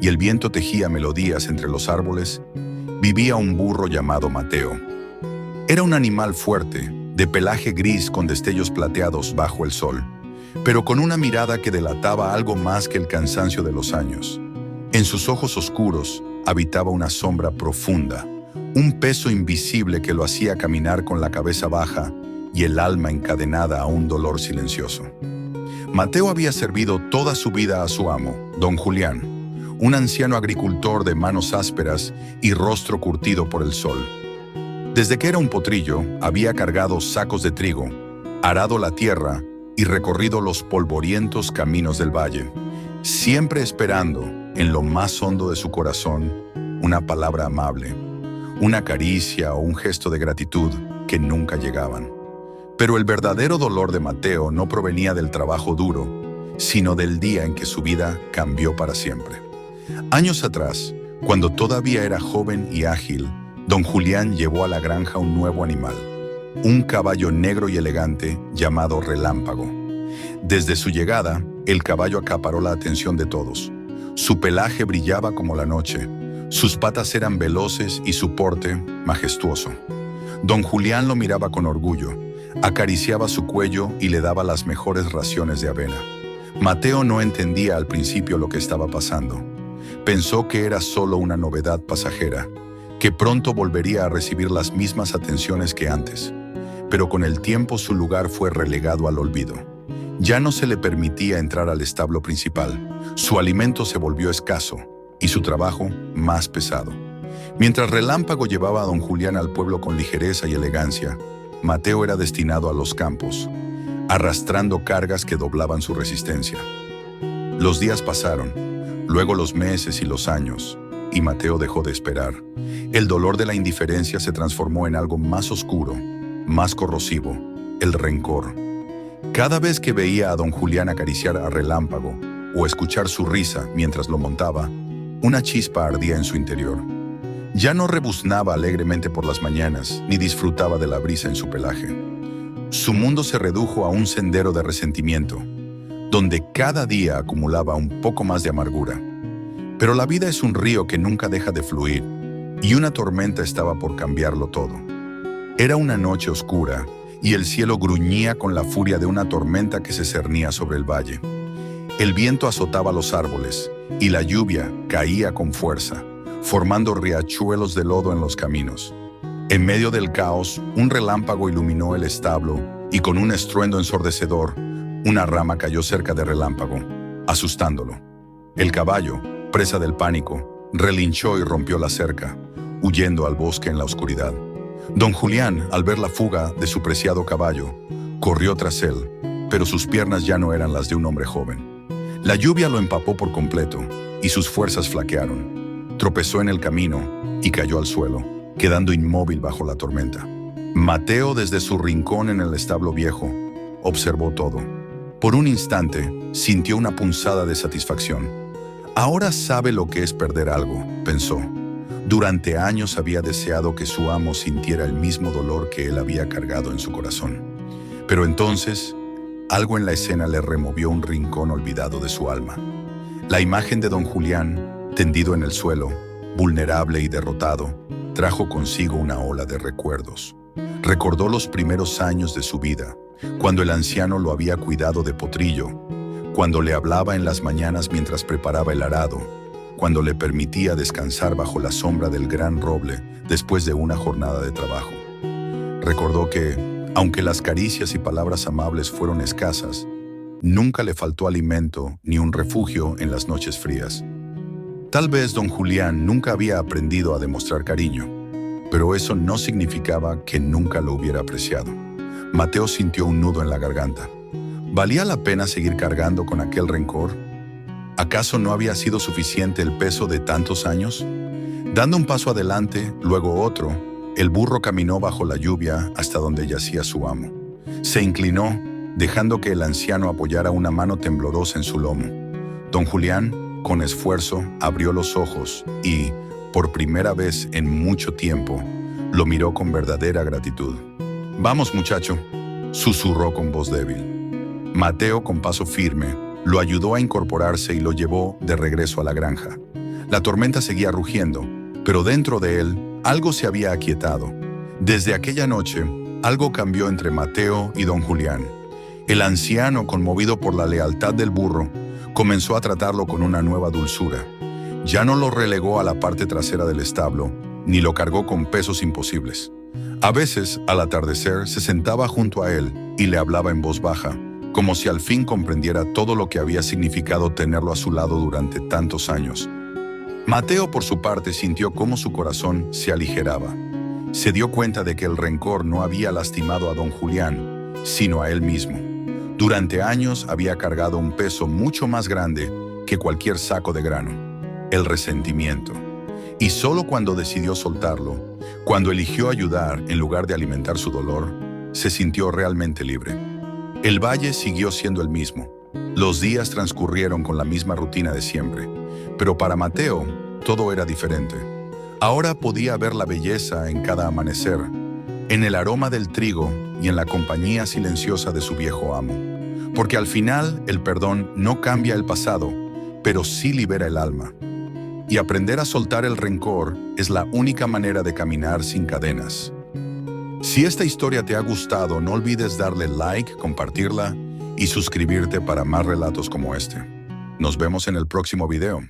y el viento tejía melodías entre los árboles, vivía un burro llamado Mateo. Era un animal fuerte, de pelaje gris con destellos plateados bajo el sol, pero con una mirada que delataba algo más que el cansancio de los años. En sus ojos oscuros habitaba una sombra profunda, un peso invisible que lo hacía caminar con la cabeza baja y el alma encadenada a un dolor silencioso. Mateo había servido toda su vida a su amo, don Julián, un anciano agricultor de manos ásperas y rostro curtido por el sol. Desde que era un potrillo, había cargado sacos de trigo, arado la tierra y recorrido los polvorientos caminos del valle, siempre esperando, en lo más hondo de su corazón, una palabra amable, una caricia o un gesto de gratitud que nunca llegaban. Pero el verdadero dolor de Mateo no provenía del trabajo duro, sino del día en que su vida cambió para siempre. Años atrás, cuando todavía era joven y ágil, don Julián llevó a la granja un nuevo animal, un caballo negro y elegante llamado Relámpago. Desde su llegada, el caballo acaparó la atención de todos. Su pelaje brillaba como la noche, sus patas eran veloces y su porte majestuoso. Don Julián lo miraba con orgullo, acariciaba su cuello y le daba las mejores raciones de avena. Mateo no entendía al principio lo que estaba pasando. Pensó que era solo una novedad pasajera, que pronto volvería a recibir las mismas atenciones que antes. Pero con el tiempo su lugar fue relegado al olvido. Ya no se le permitía entrar al establo principal, su alimento se volvió escaso y su trabajo más pesado. Mientras Relámpago llevaba a don Julián al pueblo con ligereza y elegancia, Mateo era destinado a los campos, arrastrando cargas que doblaban su resistencia. Los días pasaron, luego los meses y los años, y Mateo dejó de esperar. El dolor de la indiferencia se transformó en algo más oscuro, más corrosivo, el rencor. Cada vez que veía a don Julián acariciar a Relámpago o escuchar su risa mientras lo montaba, una chispa ardía en su interior. Ya no rebuznaba alegremente por las mañanas, ni disfrutaba de la brisa en su pelaje. Su mundo se redujo a un sendero de resentimiento, donde cada día acumulaba un poco más de amargura. Pero la vida es un río que nunca deja de fluir, y una tormenta estaba por cambiarlo todo. Era una noche oscura, y el cielo gruñía con la furia de una tormenta que se cernía sobre el valle. El viento azotaba los árboles, y la lluvia caía con fuerza, formando riachuelos de lodo en los caminos. En medio del caos, un relámpago iluminó el establo y con un estruendo ensordecedor, una rama cayó cerca de Relámpago, asustándolo. El caballo, presa del pánico, relinchó y rompió la cerca, huyendo al bosque en la oscuridad. Don Julián, al ver la fuga de su preciado caballo, corrió tras él, pero sus piernas ya no eran las de un hombre joven. La lluvia lo empapó por completo y sus fuerzas flaquearon. Tropezó en el camino y cayó al suelo, quedando inmóvil bajo la tormenta. Mateo, desde su rincón en el establo viejo, observó todo. Por un instante, sintió una punzada de satisfacción. Ahora sabe lo que es perder algo, pensó. Durante años había deseado que su amo sintiera el mismo dolor que él había cargado en su corazón. Pero entonces, algo en la escena le removió un rincón olvidado de su alma. La imagen de don Julián, tendido en el suelo, vulnerable y derrotado, trajo consigo una ola de recuerdos. Recordó los primeros años de su vida, cuando el anciano lo había cuidado de potrillo, cuando le hablaba en las mañanas mientras preparaba el arado, cuando le permitía descansar bajo la sombra del gran roble después de una jornada de trabajo. Recordó que, aunque las caricias y palabras amables fueron escasas, nunca le faltó alimento ni un refugio en las noches frías. Tal vez don Julián nunca había aprendido a demostrar cariño, pero eso no significaba que nunca lo hubiera apreciado. Mateo sintió un nudo en la garganta. ¿Valía la pena seguir cargando con aquel rencor? ¿Acaso no había sido suficiente el peso de tantos años? Dando un paso adelante, luego otro, el burro caminó bajo la lluvia hasta donde yacía su amo. Se inclinó, dejando que el anciano apoyara una mano temblorosa en su lomo. Don Julián, con esfuerzo, abrió los ojos y, por primera vez en mucho tiempo, lo miró con verdadera gratitud. «Vamos, muchacho», susurró con voz débil. Mateo, con paso firme, lo ayudó a incorporarse y lo llevó de regreso a la granja. La tormenta seguía rugiendo, pero dentro de él algo se había aquietado. Desde aquella noche, algo cambió entre Mateo y don Julián. El anciano, conmovido por la lealtad del burro, comenzó a tratarlo con una nueva dulzura. Ya no lo relegó a la parte trasera del establo, ni lo cargó con pesos imposibles. A veces, al atardecer, se sentaba junto a él y le hablaba en voz baja, como si al fin comprendiera todo lo que había significado tenerlo a su lado durante tantos años. Mateo, por su parte, sintió cómo su corazón se aligeraba. Se dio cuenta de que el rencor no había lastimado a don Julián, sino a él mismo. Durante años había cargado un peso mucho más grande que cualquier saco de grano: el resentimiento. Y solo cuando decidió soltarlo, cuando eligió ayudar en lugar de alimentar su dolor, se sintió realmente libre. El valle siguió siendo el mismo. Los días transcurrieron con la misma rutina de siempre. Pero para Mateo, todo era diferente. Ahora podía ver la belleza en cada amanecer, en el aroma del trigo y en la compañía silenciosa de su viejo amo. Porque al final, el perdón no cambia el pasado, pero sí libera el alma. Y aprender a soltar el rencor es la única manera de caminar sin cadenas. Si esta historia te ha gustado, no olvides darle like, compartirla y suscribirte para más relatos como este. Nos vemos en el próximo video.